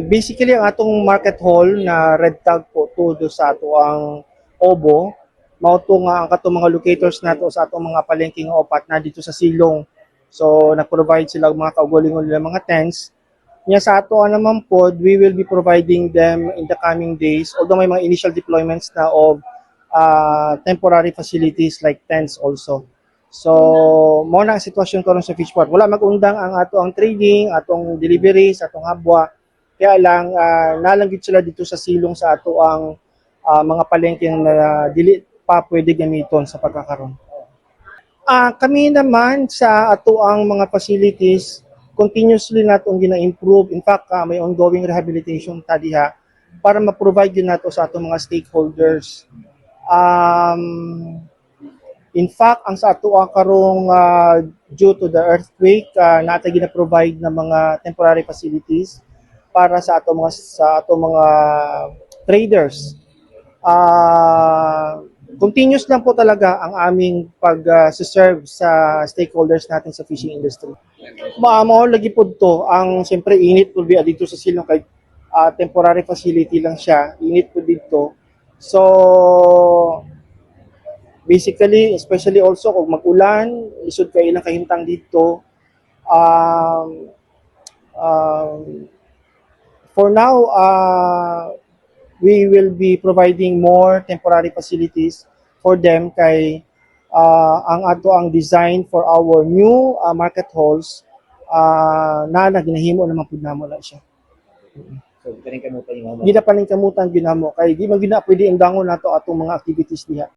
basically ang atong market hall na red tag po todo sa ato ang OBO mao to nga ang katong mga locators nato sa atong mga palengke nga upat na dito sa Silong. So nag-provide sila og mga kaugalingon nila mga tents. Nya sa ato naman po, we will be providing them in the coming days, although may mga initial deployments na of temporary facilities like tents also. So, mo na ang sitwasyon karon sa Fishport. Wala mag-undang ang ato ang trading, atong deliveries, atong habwa. Kaya lang nalanggit sila dito sa Silong sa ato ang mga palengke na dili pa pwede gamiton sa pagkakaroon. Kami naman sa ato ang mga facilities continuously natong gina-improve. In fact, may ongoing rehabilitation ta diha para ma-provide din nato sa atong mga stakeholders. In fact, ang sa ato karong due to the earthquake, natay gina-provide na mga temporary facilities para sa ato mga traders. Continuous lang po talaga ang aming pag-serve sa stakeholders natin sa fishing industry. Maamo lagi po to ang siyempre init po dito sa Silong kay temporary facility lang siya, init po dito. So basically, especially also kung mag-ulan, isod kay ilang kahintang dito. For now, we will be providing more temporary facilities for them kay ang ato ang design for our new market halls na ginahimo naman pud namo na siya. So, kaning kamutan yung Gina pa ning kamutan ginamo kay di man gina pwede indangon nato atong mga activities diha.